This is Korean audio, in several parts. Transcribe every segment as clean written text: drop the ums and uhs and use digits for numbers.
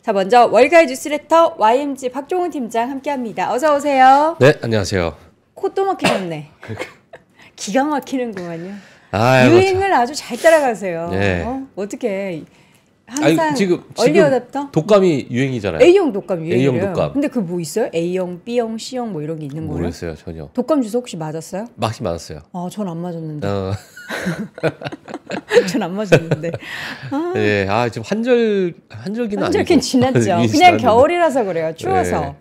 자, 먼저 월가의 뉴스레터 YMG 박종훈 팀장 함께합니다. 어서 오세요. 네, 안녕하세요. 코 또 막히셨네. 기가 막히는구만요. 아이고, 유행을 아주 잘 따라가세요. 네. 어떻게 항상 아니, 지금 얼리 어댑터? 독감이 유행이잖아요. A형 독감 유행이에요. A형 독감. 근데 그 뭐 있어요? A형, B형, C형 뭐 이런 게 있는 거예요? 모르겠어요, 전혀. 독감 주사 혹시 맞았어요? 맞긴 맞았어요. 전 안 맞았는데. 어, 전 안 맞았는데. 네, 지금 한절기는 한절기는 아니고. 지났죠. 그냥 지났는데. 겨울이라서 그래요. 추워서. 네.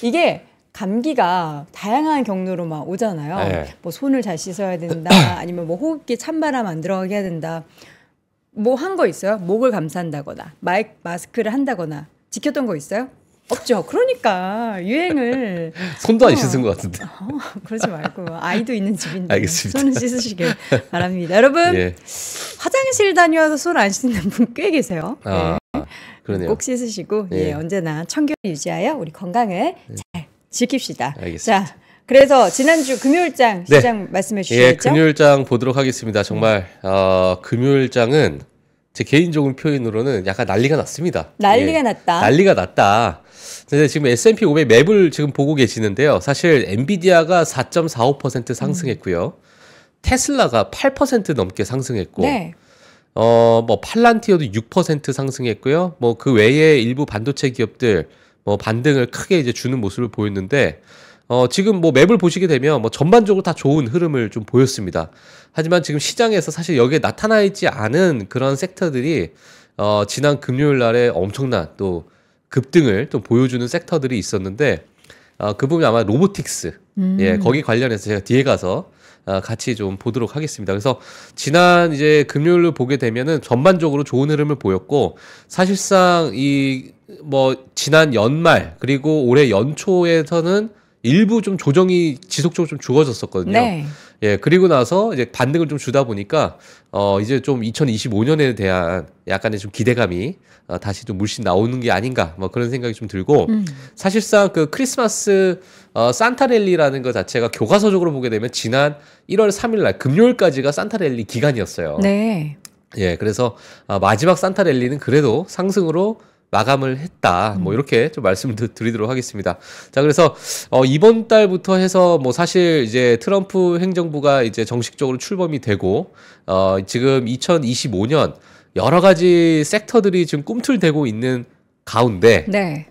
이게 감기가 다양한 경로로 막 오잖아요. 네. 뭐 손을 잘 씻어야 된다. 아니면 뭐 호흡기 찬바람 안 들어가게 해야 된다. 뭐 한 거 있어요? 목을 감싼다거나 마스크를 한다거나 지켰던 거 있어요? 없죠. 그러니까 유행을 손도 안 씻은 것 같은데. 그러지 말고 아이도 있는 집인데 알겠습니다. 손을 씻으시길 바랍니다. 여러분 예. 화장실 다녀와서 손 안 씻는 분 꽤 계세요. 그러네요. 꼭 씻으시고 예. 언제나 청결을 유지하여 우리 건강을 잘 지킵시다. 알겠습니다. 자, 그래서 지난주 금요일장 시장 말씀해 주시겠죠? 예, 금요일장 보도록 하겠습니다. 정말 금요일장은 제 개인적인 표현으로는 약간 난리가 났습니다. 난리가 났다. 난리가 났다. 근데 지금 S&P 500 맵을 지금 보고 계시는데요. 사실 엔비디아가 4.45% 상승했고요. 테슬라가 8% 넘게 상승했고, 네. 뭐 팔란티어도 6% 상승했고요. 뭐 그 외에 일부 반도체 기업들 뭐 반등을 크게 이제 주는 모습을 보였는데, 지금 뭐 맵을 보시게 되면 뭐 전반적으로 다 좋은 흐름을 좀 보였습니다. 하지만 지금 시장에서 사실 여기에 나타나 있지 않은 그런 섹터들이 지난 금요일 날에 엄청난 또 급등을 또 보여주는 섹터들이 있었는데 그 부분이 아마 로보틱스 예, 거기 관련해서 제가 뒤에 가서 같이 좀 보도록 하겠습니다. 그래서 지난 이제 금요일을 보게 되면은 전반적으로 좋은 흐름을 보였고 사실상 이 뭐 지난 연말 그리고 올해 연초에서는 일부 좀 조정이 지속적으로 좀 주어졌었거든요. 네. 예, 그리고 나서 이제 반등을 좀 주다 보니까 이제 좀 2025년에 대한 약간의 좀 기대감이 다시 좀 물씬 나오는 게 아닌가 뭐 그런 생각이 좀 들고 사실상 그 크리스마스 산타랠리라는 것 자체가 교과서적으로 보게 되면 지난 1월 3일 날 금요일까지가 산타랠리 기간이었어요. 네. 예, 그래서 마지막 산타랠리는 그래도 상승으로 마감을 했다. 뭐 이렇게 좀 말씀을 드리도록 하겠습니다. 자, 그래서 이번 달부터 해서 뭐 사실 이제 트럼프 행정부가 이제 정식적으로 출범이 되고 지금 2025년 여러 가지 섹터들이 지금 꿈틀대고 있는 가운데 네.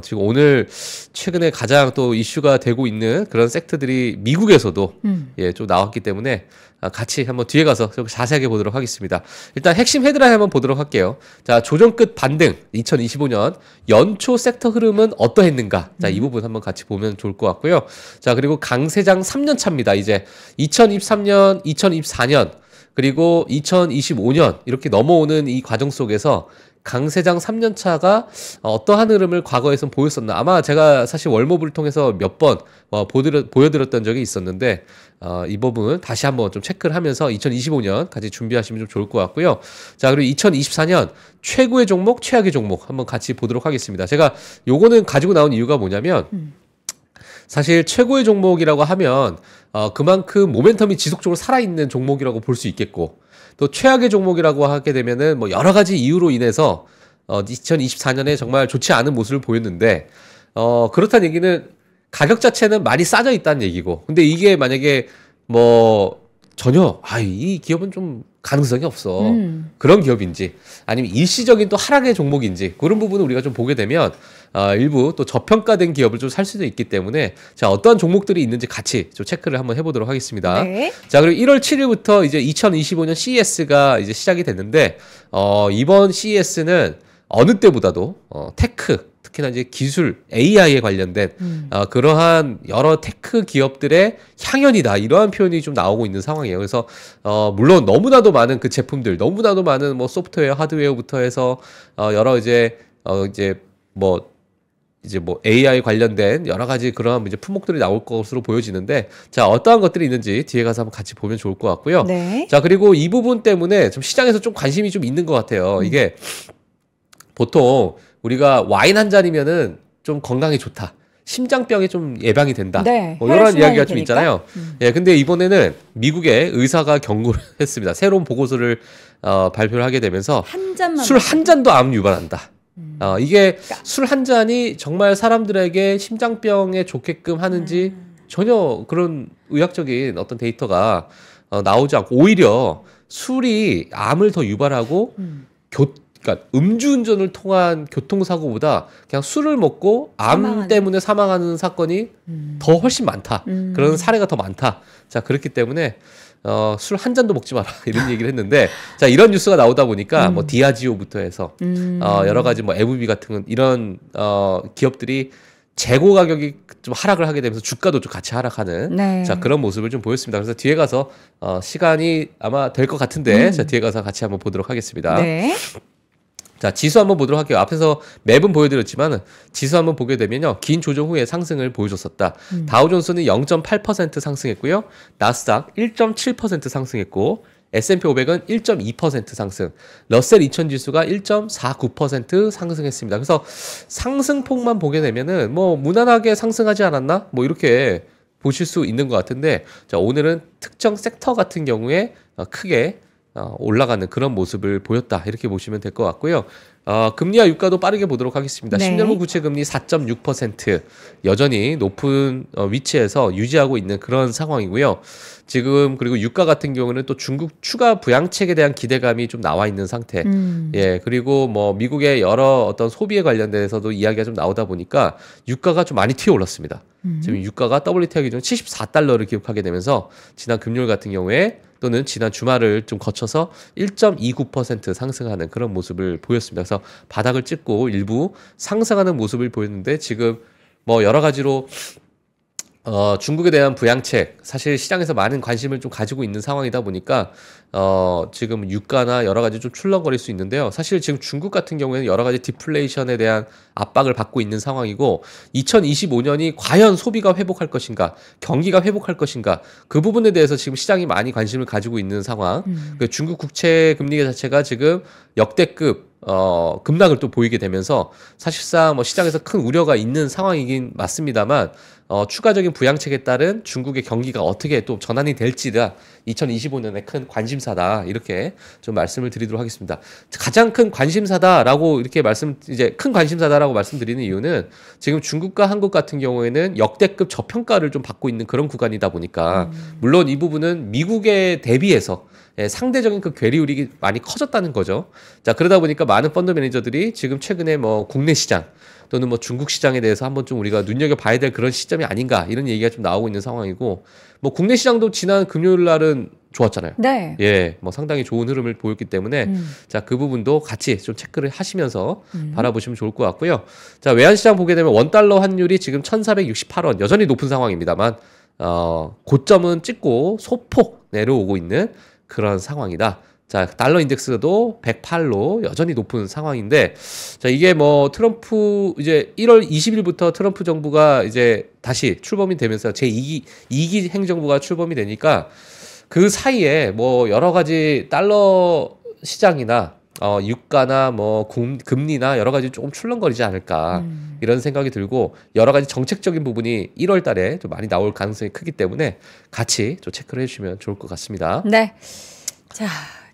지금 오늘 최근에 가장 또 이슈가 되고 있는 그런 섹터들이 미국에서도 예, 좀 나왔기 때문에 같이 한번 뒤에 가서 좀 자세하게 보도록 하겠습니다. 일단 핵심 헤드라인 한번 보도록 할게요. 자, 조정 끝 반등 2025년 연초 섹터 흐름은 어떠했는가? 자, 이 부분 한번 같이 보면 좋을 것 같고요. 자, 그리고 강세장 3년 차입니다. 이제 2023년, 2024년 그리고 2025년 이렇게 넘어오는 이 과정 속에서 강세장 3년차가 어떠한 흐름을 과거에선 보였었나. 아마 제가 사실 월모브를 통해서 몇 번 보여드렸던 적이 있었는데 이 부분 다시 한번 좀 체크를 하면서 2025년 같이 준비하시면 좀 좋을 것 같고요. 자, 그리고 2024년 최고의 종목, 최악의 종목 한번 같이 보도록 하겠습니다. 제가 요거는 가지고 나온 이유가 뭐냐면 사실 최고의 종목이라고 하면 그만큼 모멘텀이 지속적으로 살아있는 종목이라고 볼 수 있겠고 또 최악의 종목이라고 하게 되면은 뭐 여러 가지 이유로 인해서 2024년에 정말 좋지 않은 모습을 보였는데 그렇다는 얘기는 가격 자체는 많이 싸져 있다는 얘기고 근데 이게 만약에 뭐 전혀 이 기업은 좀 가능성이 없어 그런 기업인지 아니면 일시적인 또 하락의 종목인지 그런 부분을 우리가 좀 보게 되면 일부 또 저평가된 기업을 좀 살 수도 있기 때문에 자 어떠한 종목들이 있는지 같이 좀 체크를 한번 해보도록 하겠습니다. 네. 자 그리고 1월 7일부터 이제 2025년 CES가 이제 시작이 됐는데 이번 CES는 어느 때보다도 테크 특히나 이제 기술 AI에 관련된 그러한 여러 테크 기업들의 향연이다 이러한 표현이 좀 나오고 있는 상황이에요. 그래서 물론 너무나도 많은 그 제품들, 너무나도 많은 뭐 소프트웨어, 하드웨어부터 해서 여러 이제 뭐 AI 관련된 여러 가지 그런 이제 품목들이 나올 것으로 보여지는데 자 어떠한 것들이 있는지 뒤에 가서 한번 같이 보면 좋을 것 같고요. 네. 자 그리고 이 부분 때문에 좀 시장에서 좀 관심이 좀 있는 것 같아요. 이게 보통 우리가 와인 한 잔이면은 좀 건강에 좋다. 심장병에 좀 예방이 된다. 네, 뭐 이런 이야기가 되니까? 좀 있잖아요. 예, 근데 이번에는 미국의 의사가 경고를 했습니다. 새로운 보고서를 발표를 하게 되면서 한 잔만 술 한 잔도 암 유발한다. 이게 술 한 잔이 정말 사람들에게 심장병에 좋게끔 하는지 전혀 그런 의학적인 어떤 데이터가 나오지 않고 오히려 술이 암을 더 유발하고 그러니까 음주운전을 통한 교통사고보다 그냥 술을 먹고 암 때문에 사망하는 사건이 더 훨씬 많다. 그런 사례가 더 많다. 자, 그렇기 때문에 술 한 잔도 먹지 마라 이런 얘기를 했는데 자, 이런 뉴스가 나오다 보니까 뭐 디아지오부터 해서 여러 가지 뭐 에브비 같은 이런 기업들이 재고 가격이 좀 하락을 하게 되면서 주가도 좀 같이 하락하는 네. 자, 그런 모습을 좀 보였습니다. 그래서 뒤에 가서 시간이 아마 될 것 같은데 자, 뒤에 가서 같이 한번 보도록 하겠습니다. 네. 자, 지수 한번 보도록 할게요. 앞에서 맵은 보여드렸지만 지수 한번 보게 되면요. 긴 조정 후에 상승을 보여줬었다. 다우존스는 0.8% 상승했고요. 나스닥 1.7% 상승했고 S&P 500은 1.2% 상승, 러셀 2000 지수가 1.49% 상승했습니다. 그래서 상승폭만 보게 되면은 뭐 무난하게 상승하지 않았나? 뭐 이렇게 보실 수 있는 것 같은데 자, 오늘은 특정 섹터 같은 경우에 크게 올라가는 그런 모습을 보였다. 이렇게 보시면 될 것 같고요. 금리와 유가도 빠르게 보도록 하겠습니다. 네. 10년물 국채 금리 4.6% 여전히 높은 위치에서 유지하고 있는 그런 상황이고요. 지금 그리고 유가 같은 경우는 또 중국 추가 부양책에 대한 기대감이 좀 나와 있는 상태. 예, 그리고 뭐 미국의 여러 어떤 소비에 관련돼서도 이야기가 좀 나오다 보니까 유가가 좀 많이 튀어 올랐습니다. 지금 유가가 WTI 기준 74달러를 기록하게 되면서 지난 금요일 같은 경우에 또는 지난 주말을 좀 거쳐서 1.29% 상승하는 그런 모습을 보였습니다. 그래서 바닥을 찍고 일부 상승하는 모습을 보였는데 지금 뭐 여러 가지로 중국에 대한 부양책 사실 시장에서 많은 관심을 좀 가지고 있는 상황이다 보니까 지금 유가나 여러 가지 좀 출렁거릴 수 있는데요. 사실 지금 중국 같은 경우에는 여러 가지 디플레이션에 대한 압박을 받고 있는 상황이고 2025년이 과연 소비가 회복할 것인가 경기가 회복할 것인가 그 부분에 대해서 지금 시장이 많이 관심을 가지고 있는 상황. 그 중국 국채 금리 자체가 지금 역대급 급락을 또 보이게 되면서 사실상 뭐 시장에서 큰 우려가 있는 상황이긴 맞습니다만 추가적인 부양책에 따른 중국의 경기가 어떻게 또 전환이 될지가 2025년에 큰 관심사다 이렇게 좀 말씀을 드리도록 하겠습니다. 가장 큰 관심사다라고 이렇게 큰 관심사다라고 말씀드리는 이유는 지금 중국과 한국 같은 경우에는 역대급 저평가를 좀 받고 있는 그런 구간이다 보니까 물론 이 부분은 미국에 대비해서 상대적인 그 괴리율이 많이 커졌다는 거죠. 자, 그러다 보니까 많은 펀드 매니저들이 지금 최근에 뭐 국내 시장 또는 뭐 중국 시장에 대해서 한번 좀 우리가 눈여겨봐야 될 그런 시점이 아닌가 이런 얘기가 좀 나오고 있는 상황이고 뭐 국내 시장도 지난 금요일 날은 좋았잖아요. 네. 예, 뭐 상당히 좋은 흐름을 보였기 때문에 자, 그 부분도 같이 좀 체크를 하시면서 바라보시면 좋을 것 같고요. 자, 외환시장 보게 되면 원달러 환율이 지금 1,468원 여전히 높은 상황입니다만 고점은 찍고 소폭 내려오고 있는 그런 상황이다. 자, 달러 인덱스도 108로 여전히 높은 상황인데, 자, 이게 뭐 트럼프 이제 1월 20일부터 트럼프 정부가 이제 다시 출범이 되면서 제2기 행정부가 출범이 되니까 그 사이에 뭐 여러 가지 달러 시장이나 유가나 뭐 금리나 여러 가지 조금 출렁거리지 않을까 이런 생각이 들고 여러 가지 정책적인 부분이 1월 달에 좀 많이 나올 가능성이 크기 때문에 같이 좀 체크를 해주시면 좋을 것 같습니다. 네. 자,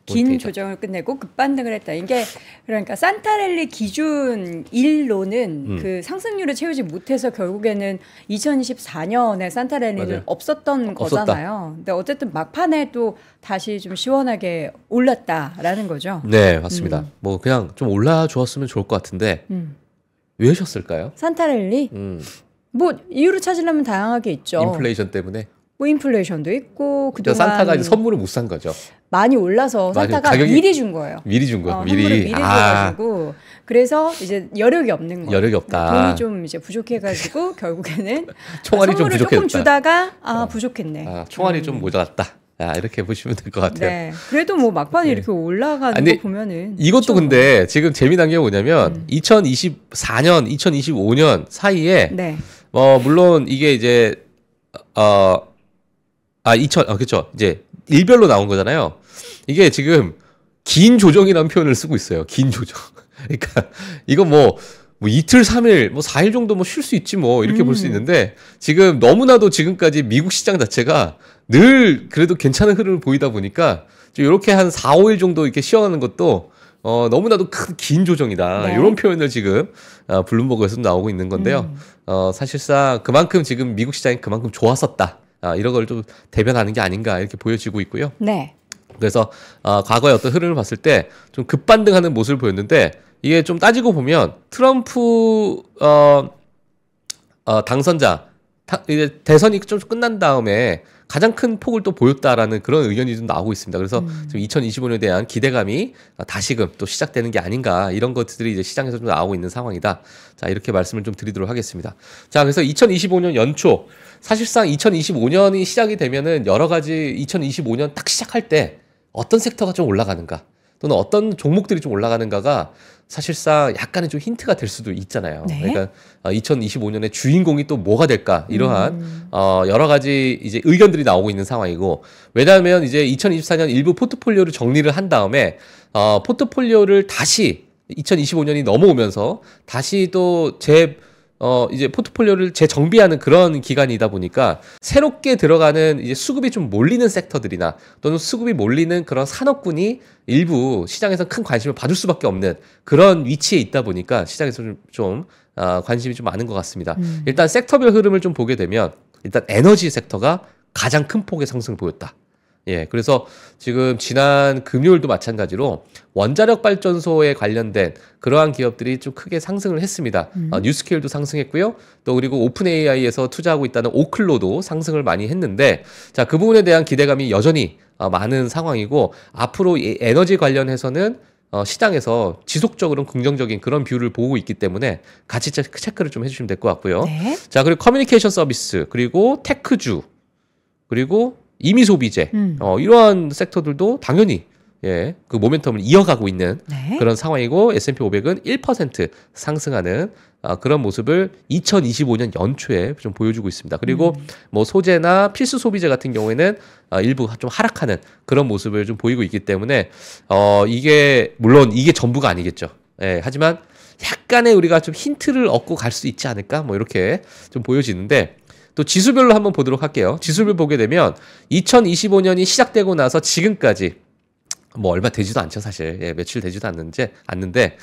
긴 조정을 끝내고 급반등을 했다. 이게 그러니까 산타랠리 기준 1로는 그 상승률을 채우지 못해서 결국에는 2024년에 산타랠리는 맞아요. 없었던 거잖아요. 근데 어쨌든 막판에 또 다시 좀 시원하게 올랐다라는 거죠. 네, 맞습니다. 뭐 그냥 좀 올라주었으면 좋을 것 같은데 왜 하셨을까요? 산타랠리? 뭐 이유를 찾으려면 다양하게 있죠. 인플레이션 때문에. 뭐 인플레이션도 있고 그동안 산타가 이제 선물을 못 산 거죠. 많이 올라서 산타가 미리 준 거예요. 미리 준 거예요. 선물을 미리 줘가지고 그래서 이제 여력이 없는 거예요. 여력이 없다. 돈이 좀 이제 부족해가지고 결국에는 총알이 좀 선물을 부족했다. 조금 주다가 부족했네. 총알이 좀 모자랐다. 이렇게 보시면 될 것 같아요. 네. 그래도 뭐 막판에 이렇게 올라가는 거 보면은 이것도 근데 지금 재미난 게 뭐냐면 2024년, 2025년 사이에 네. 물론 이게 이제 그렇죠. 이제 일별로 나온 거잖아요. 이게 지금 긴 조정이라는 표현을 쓰고 있어요. 긴 조정. 그러니까 이거 뭐 이틀, 3일, 4일 정도 쉴 수 있지 이렇게 볼 수 있는데 지금 너무나도 지금까지 미국 시장 자체가 늘 그래도 괜찮은 흐름을 보이다 보니까 이렇게 한 4, 5일 정도 이렇게 쉬어가는 것도 너무나도 긴 조정이다. 네. 이런 표현을 지금 블룸버그에서 나오고 있는 건데요. 사실상 그만큼 지금 미국 시장이 그만큼 좋았었다. 이런 걸 좀 대변하는 게 아닌가 이렇게 보여지고 있고요. 네. 그래서 과거의 어떤 흐름을 봤을 때 좀 급반등하는 모습을 보였는데 이게 좀 따지고 보면 트럼프 당선자 이제 대선이 좀 끝난 다음에 가장 큰 폭을 또 보였다라는 그런 의견이 좀 나오고 있습니다. 그래서 지금 2025년에 대한 기대감이 다시금 또 시작되는 게 아닌가 이런 것들이 이제 시장에서 좀 나오고 있는 상황이다. 자, 이렇게 말씀을 좀 드리도록 하겠습니다. 자, 그래서 2025년 연초 사실상 2025년이 시작이 되면은 여러 가지 2025년 딱 시작할 때 어떤 섹터가 좀 올라가는가 또는 어떤 종목들이 좀 올라가는가가 사실상 약간의 좀 힌트가 될 수도 있잖아요. 네. 그러니까 2025년에 주인공이 또 뭐가 될까 이러한 여러 가지 이제 의견들이 나오고 있는 상황이고 왜냐하면 이제 2024년 일부 포트폴리오를 정리를 한 다음에 포트폴리오를 다시 2025년이 넘어오면서 다시 또 이제 포트폴리오를 재정비하는 그런 기간이다 보니까 새롭게 들어가는 이제 수급이 좀 몰리는 섹터들이나 또는 수급이 몰리는 그런 산업군이 일부 시장에서 큰 관심을 받을 수밖에 없는 그런 위치에 있다 보니까 시장에서 좀 관심이 좀 많은 것 같습니다. 일단 섹터별 흐름을 좀 보게 되면 일단 에너지 섹터가 가장 큰 폭의 상승을 보였다. 예, 그래서 지금 지난 금요일도 마찬가지로 원자력 발전소에 관련된 그러한 기업들이 좀 크게 상승을 했습니다. 뉴스케일도 상승했고요. 또 그리고 오픈 AI에서 투자하고 있다는 오클로도 상승을 많이 했는데 자, 그 부분에 대한 기대감이 여전히 많은 상황이고 앞으로 이 에너지 관련해서는 시장에서 지속적으로 긍정적인 그런 뷰를 보고 있기 때문에 같이 체크를 좀 해주시면 될 것 같고요. 네. 자, 그리고 커뮤니케이션 서비스 그리고 테크주 그리고 이미 소비재 이러한 섹터들도 당연히 그 모멘텀을 이어가고 있는 네. 그런 상황이고 S&P 500은 1% 상승하는 그런 모습을 2025년 연초에 좀 보여주고 있습니다. 그리고 뭐 소재나 필수 소비재 같은 경우에는 일부 좀 하락하는 그런 모습을 좀 보이고 있기 때문에 이게 물론 이게 전부가 아니겠죠. 하지만 약간의 우리가 좀 힌트를 얻고 갈 수 있지 않을까 뭐 이렇게 좀 보여지는데 또 지수별로 한번 보도록 할게요. 지수별 보게 되면 2025년이 시작되고 나서 지금까지 뭐 얼마 되지도 않죠 사실. 며칠 되지도 않는데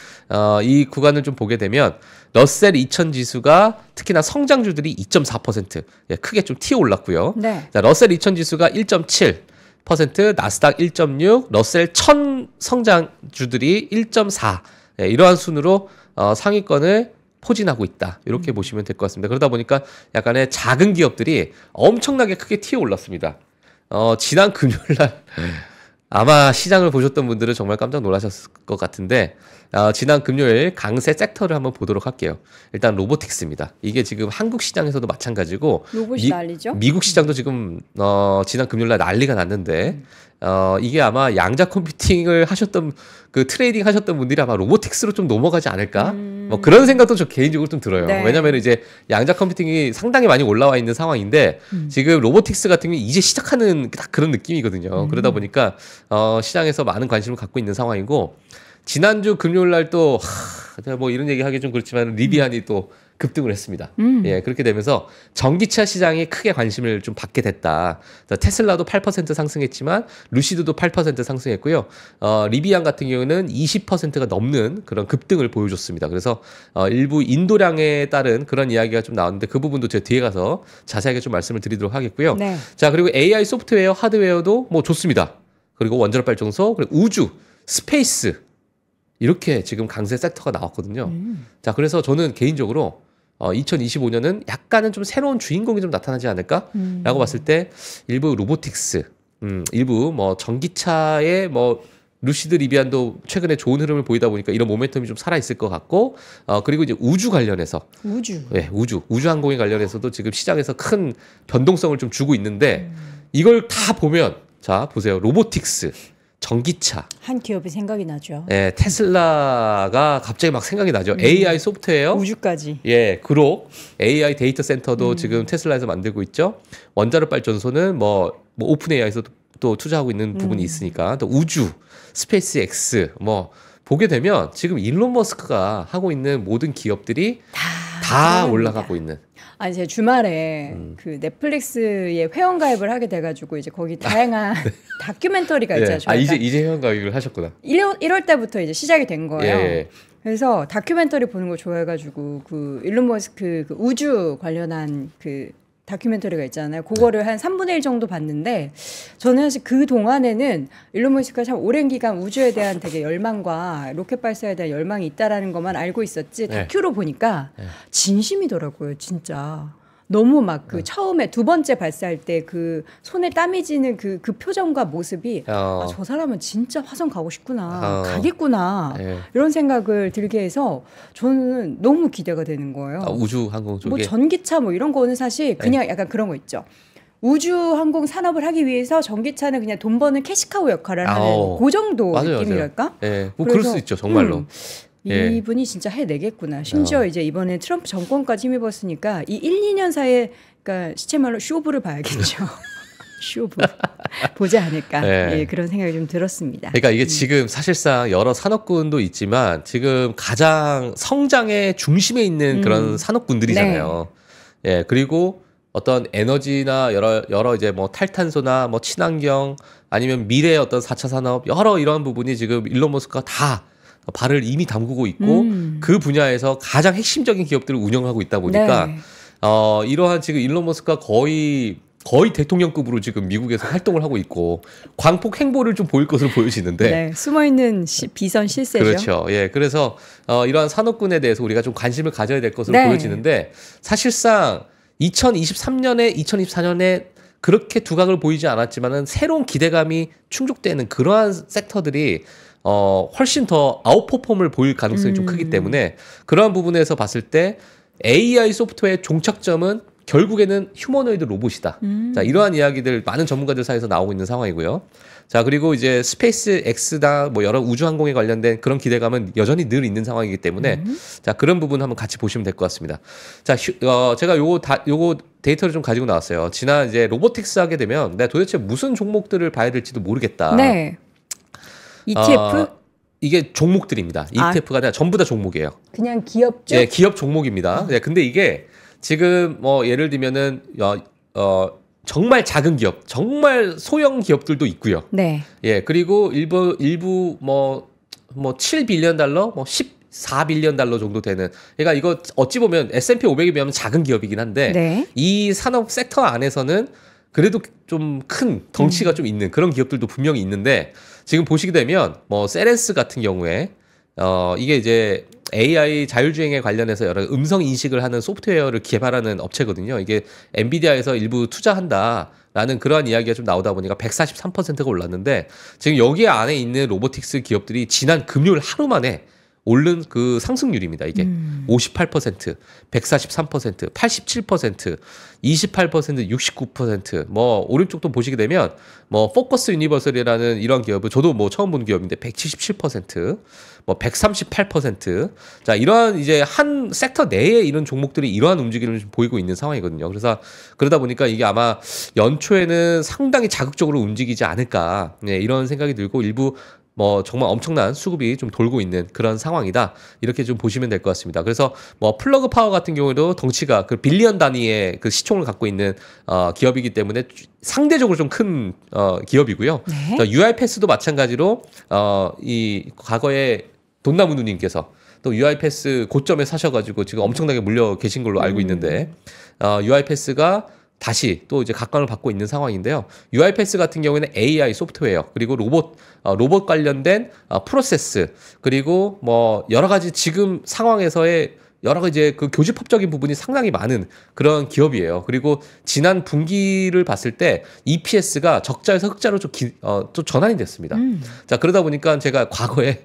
이 구간을 좀 보게 되면 러셀 2000 지수가 특히나 성장주들이 2.4% 크게 좀 튀어 올랐고요. 네. 자, 러셀 2000 지수가 1.7%, 나스닥 1.6, 러셀 1000 성장주들이 1.4 이러한 순으로 상위권을 포진하고 있다. 이렇게 보시면 될 것 같습니다. 그러다 보니까 약간의 작은 기업들이 엄청나게 크게 튀어 올랐습니다. 지난 금요일 날 아마 시장을 보셨던 분들은 정말 깜짝 놀라셨을 것 같은데 지난 금요일 강세 섹터를 한번 보도록 할게요. 일단 로보틱스입니다. 이게 지금 한국 시장에서도 마찬가지고 로봇이 난리죠? 미국 시장도 지금 지난 금요일 날 난리가 났는데 이게 아마 양자 컴퓨팅을 하셨던 그 트레이딩 하셨던 분들이 아마 로보틱스로 좀 넘어가지 않을까? 뭐 그런 생각도 저 개인적으로 좀 들어요. 네. 왜냐면 이제 양자 컴퓨팅이 상당히 많이 올라와 있는 상황인데 지금 로보틱스 같은 경우 이제 시작하는 딱 그런 느낌이거든요. 그러다 보니까 시장에서 많은 관심을 갖고 있는 상황이고 지난주 금요일 날 또 뭐 이런 얘기 하기 좀 그렇지만 리비안이 또 급등을 했습니다. 예, 그렇게 되면서 전기차 시장에 크게 관심을 좀 받게 됐다. 테슬라도 8% 상승했지만 루시드도 8% 상승했고요. 리비안 같은 경우는 20%가 넘는 그런 급등을 보여줬습니다. 그래서 일부 인도량에 따른 그런 이야기가 좀 나왔는데 그 부분도 제가 뒤에 가서 자세하게 좀 말씀을 드리도록 하겠고요. 네. 자, 그리고 AI 소프트웨어, 하드웨어도 뭐 좋습니다. 그리고 원자력 발전소, 그리고 우주, 스페이스 이렇게 지금 강세 섹터가 나왔거든요. 자, 그래서 저는 개인적으로 2025년은 약간은 좀 새로운 주인공이 좀 나타나지 않을까라고 봤을 때 일부 로보틱스, 일부 뭐 전기차의 뭐 루시드 리비안도 최근에 좋은 흐름을 보이다 보니까 이런 모멘텀이 좀 살아 있을 것 같고, 그리고 이제 우주 관련해서 우주 항공에 관련해서도 지금 시장에서 큰 변동성을 좀 주고 있는데 이걸 다 보면 자 보세요, 로보틱스. 전기차. 한 기업이 생각이 나죠. 예, 테슬라가 갑자기 막 생각이 나죠. AI 소프트웨어. 우주까지. 예, 그룹. AI 데이터 센터도 지금 테슬라에서 만들고 있죠. 원자력 발전소는 뭐 오픈 AI에서도 또 투자하고 있는 부분이 있으니까. 또 우주, 스페이스 X 뭐 보게 되면 지금 일론 머스크가 하고 있는 모든 기업들이 다 다 올라가고 있는. 아니 제가 주말에 그 넷플릭스에 회원 가입을 하게 돼가지고 이제 거기 다양한 네. 다큐멘터리가 있잖아요. 아 이제 회원 가입을 하셨구나. 1월 때부터 이제 시작이 된 거예요. 예. 그래서 다큐멘터리 보는 거 좋아해가지고 그 일론 머스크 그 우주 관련한 그 다큐멘터리가 있잖아요. 그거를 한 3분의 1 정도 봤는데 저는 사실 그 동안에는 일론 머스크가 참 오랜 기간 우주에 대한 되게 열망과 로켓 발사에 대한 열망이 있다라는 것만 알고 있었지 다큐로 보니까 진심이더라고요. 진짜. 너무 막 그 처음에 두 번째 발사할 때 그 손에 땀이 지는 그 표정과 모습이 아, 저 사람은 진짜 화성 가고 싶구나. 가겠구나. 이런 생각을 들게 해서 저는 너무 기대가 되는 거예요. 아, 우주 항공 쪽에? 뭐 전기차 뭐 이런 거는 사실 그냥 약간 그런 거 있죠. 우주 항공 산업을 하기 위해서 전기차는 그냥 돈 버는 캐시카우 역할을 하는 그 정도 맞아요, 느낌이랄까? 네. 뭐 그럴 수 있죠. 정말로. 이분이 진짜 해내겠구나. 심지어 이제 이번에 트럼프 정권까지 힘입었으니까 이 1, 2년 사이에 그러니까 시체말로 쇼부를 봐야겠죠. 쇼부 보지 않을까. 예, 그런 생각이 좀 들었습니다. 그러니까 이게 지금 사실상 여러 산업군도 있지만 지금 가장 성장의 중심에 있는 그런 산업군들이잖아요. 네. 예, 그리고 어떤 에너지나 여러 이제 뭐 탈탄소나 뭐 친환경 아니면 미래의 어떤 4차 산업 여러 이런 부분이 지금 일론 머스크가 다 발을 이미 담그고 있고 그 분야에서 가장 핵심적인 기업들을 운영하고 있다 보니까 네. 이러한 지금 일론 머스크가 거의 대통령급으로 지금 미국에서 활동을 하고 있고 광폭 행보를 좀 보일 것으로 보여지는데 네, 숨어있는 비선 실세죠. 그렇죠. 예, 그래서 이러한 산업군에 대해서 우리가 좀 관심을 가져야 될 것으로 네. 보여지는데 사실상 2023년에 2024년에 그렇게 두각을 보이지 않았지만은 새로운 기대감이 충족되는 그러한 섹터들이 훨씬 더 아웃퍼폼을 보일 가능성이 좀 크기 때문에 그러한 부분에서 봤을 때 AI 소프트웨어의 종착점은 결국에는 휴머노이드 로봇이다. 자, 이러한 이야기들 많은 전문가들 사이에서 나오고 있는 상황이고요. 자, 그리고 이제 스페이스 X나 뭐 여러 우주 항공에 관련된 그런 기대감은 여전히 늘 있는 상황이기 때문에 자, 그런 부분 한번 같이 보시면 될 것 같습니다. 자, 제가 요거 데이터를 좀 가지고 나왔어요. 지난 이제 로보틱스 하게 되면 내가 도대체 무슨 종목들을 봐야 될지도 모르겠다. 네. ETF? 이게 종목들입니다. ETF가 아니라 전부 다 종목이에요. 그냥 기업죠? 네, 기업 종목입니다. 네, 근데 이게 지금 뭐 예를 들면은 정말 작은 기업, 정말 소형 기업들도 있고요. 네. 예, 그리고 일부 뭐 7빌리언 달러, 뭐 14빌리언 달러 정도 되는. 그러니까 이거 어찌 보면 S&P 500에 비하면 작은 기업이긴 한데 네. 이 산업 섹터 안에서는 그래도 좀 큰 덩치가 좀 있는 그런 기업들도 분명히 있는데 지금 보시게 되면 뭐 세렌스 같은 경우에 이게 이제 AI 자율주행에 관련해서 여러 음성 인식을 하는 소프트웨어를 개발하는 업체거든요. 이게 엔비디아에서 일부 투자한다라는 그러한 이야기가 좀 나오다 보니까 143%가 올랐는데 지금 여기 안에 있는 로보틱스 기업들이 지난 금요일 하루 만에 오른 그 상승률입니다. 이게 58%, 143%, 87%, 28%, 69%. 뭐 오른쪽도 보시게 되면 뭐 포커스 유니버설이라는 이런 기업은 저도 뭐 처음 본 기업인데 177%, 뭐 138%. 자, 이러한 이제 한 섹터 내에 이런 종목들이 이러한 움직임을 좀 보이고 있는 상황이거든요. 그래서 그러다 보니까 이게 아마 연초에는 상당히 자극적으로 움직이지 않을까. 네, 이런 생각이 들고 일부 뭐 정말 엄청난 수급이 좀 돌고 있는 그런 상황이다. 이렇게 좀 보시면 될 것 같습니다. 그래서 뭐 플러그 파워 같은 경우에도 덩치가 그 빌리언 단위의 그 시총을 갖고 있는 기업이기 때문에 상대적으로 좀 큰 기업이고요. 네. UiPath도 마찬가지로 이 과거에 돈나무 누님께서 또 UiPath 고점에 사셔가지고 지금 엄청나게 물려 계신 걸로 알고 있는데 UiPath가 다시 또 이제 각광을 받고 있는 상황인데요. UiPath 같은 경우에는 AI 소프트웨어 그리고 로봇 관련된 프로세스 그리고 뭐 여러 가지 지금 상황에서의 여러 가지 그 교집합적인 부분이 상당히 많은 그런 기업이에요. 그리고 지난 분기를 봤을 때 EPS가 적자에서 흑자로 좀 전환이 됐습니다. 자, 그러다 보니까 제가 과거에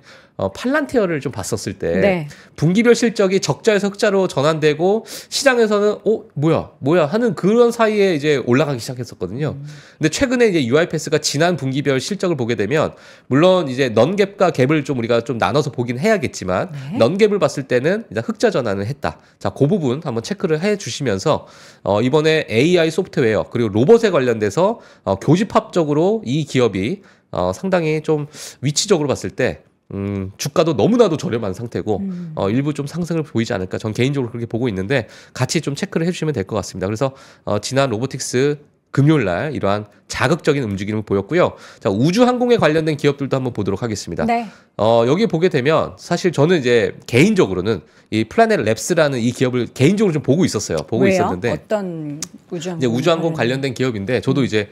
팔란티어를 좀 봤었을 때 네. 분기별 실적이 적자에서 흑자로 전환되고 시장에서는 뭐야 하는 그런 사이에 이제 올라가기 시작했었거든요. 근데 최근에 이제 UiPath가 지난 분기별 실적을 보게 되면 물론 이제 넌갭과 갭을 좀 우리가 좀 나눠서 보긴 해야겠지만 네. 넌갭을 봤을 때는 이제 흑자 전환을 했다. 자, 그 부분 한번 체크를 해 주시면서 이번에 AI 소프트웨어 그리고 로봇에 관련돼서 교집합적으로 이 기업이 상당히 좀 위치적으로 봤을 때 주가도 너무나도 저렴한 상태고 일부 좀 상승을 보이지 않을까 전 개인적으로 그렇게 보고 있는데 같이 좀 체크를 해주시면 될 것 같습니다. 그래서 지난 로보틱스 금요일 날 이러한 자극적인 움직임을 보였고요. 자, 우주항공에 관련된 기업들도 한번 보도록 하겠습니다. 네. 여기 보게 되면 사실 저는 이제 개인적으로는 이 플래닛 랩스라는 이 기업을 개인적으로 좀 보고 있었어요. 보고 왜요? 있었는데 어떤 우주항공? 이제 우주항공 관련된 기업인데 저도 이제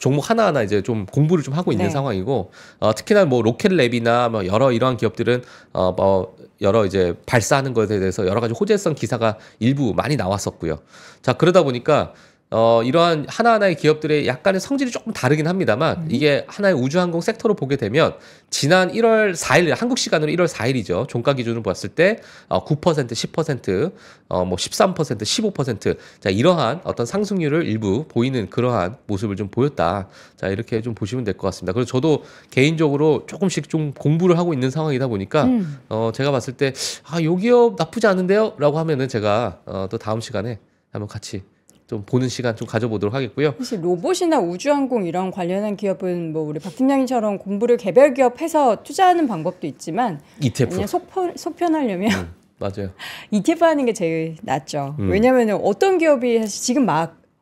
종목 하나하나 이제 좀 공부를 좀 하고 있는 네. 상황이고 특히나 뭐 로켓랩이나 뭐 여러 이러한 기업들은 뭐 여러 이제 발사하는 것에 대해서 여러 가지 호재성 기사가 일부 많이 나왔었고요. 자, 그러다 보니까 이러한 하나하나의 기업들의 약간의 성질이 조금 다르긴 합니다만 이게 하나의 우주항공 섹터로 보게 되면 지난 1월 4일 한국 시간으로 1월 4일이죠. 종가 기준으로 봤을 때 9%, 10%, 뭐 13%, 15% 자, 이러한 어떤 상승률을 일부 보이는 그러한 모습을 좀 보였다. 자, 이렇게 좀 보시면 될 것 같습니다. 그래서 저도 개인적으로 조금씩 좀 공부를 하고 있는 상황이다 보니까 제가 봤을 때 요 기업 나쁘지 않은데요라고 하면은 제가 또 다음 시간에 한번 같이 좀 보는 시간 좀 가져보도록 하겠고요. 사실 로봇이나 우주항공 이런 관련한 기업은 뭐 우리 박 팀장님처럼 공부를 개별 기업해서 투자하는 방법도 있지만 ETF. 그냥 속편하려면 맞아요. ETF 하는 게 제일 낫죠. 왜냐하면 어떤 기업이 사실 지금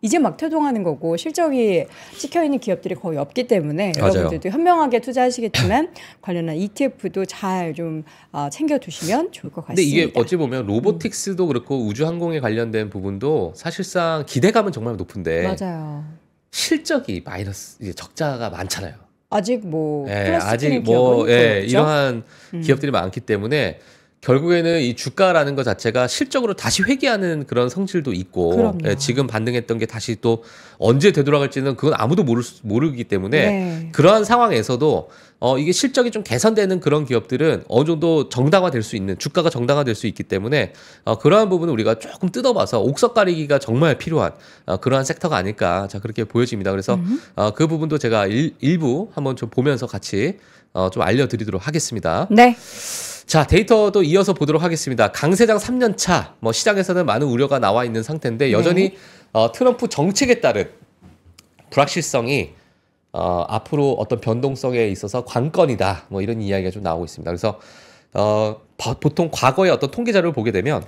이제 막 태동하는 거고 실적이 찍혀있는 기업들이 거의 없기 때문에 맞아요. 여러분들도 현명하게 투자하시겠지만 관련한 ETF도 잘 좀 챙겨두시면 좋을 것 같습니다. 근데 이게 어찌 보면 로보틱스도 그렇고 우주항공에 관련된 부분도 사실상 기대감은 정말 높은데 맞아요. 실적이 마이너스 이제 적자가 많잖아요. 아직 뭐 아직 뭐 이러한 기업들이 많기 때문에 결국에는 이 주가라는 것 자체가 실적으로 다시 회귀하는 그런 성질도 있고 지금 반등했던 게 다시 또 언제 되돌아갈지는 그건 아무도 모르기 때문에 그러한 상황에서도 이게 실적이 좀 개선되는 그런 기업들은 어느 정도 정당화될 수 있는 주가가 정당화될 수 있기 때문에 그러한 부분을 우리가 조금 뜯어봐서 옥석 가리기가 정말 필요한 그러한 섹터가 아닐까 자 그렇게 보여집니다. 그래서 그 부분도 제가 일부 한번 좀 보면서 같이 좀 알려드리도록 하겠습니다. 네. 자, 데이터도 이어서 보도록 하겠습니다. 강세장 3년 차, 뭐 시장에서는 많은 우려가 나와 있는 상태인데 여전히 트럼프 정책에 따른 불확실성이 앞으로 어떤 변동성에 있어서 관건이다. 뭐 이런 이야기가 좀 나오고 있습니다. 그래서 보통 과거의 어떤 통계 자료를 보게 되면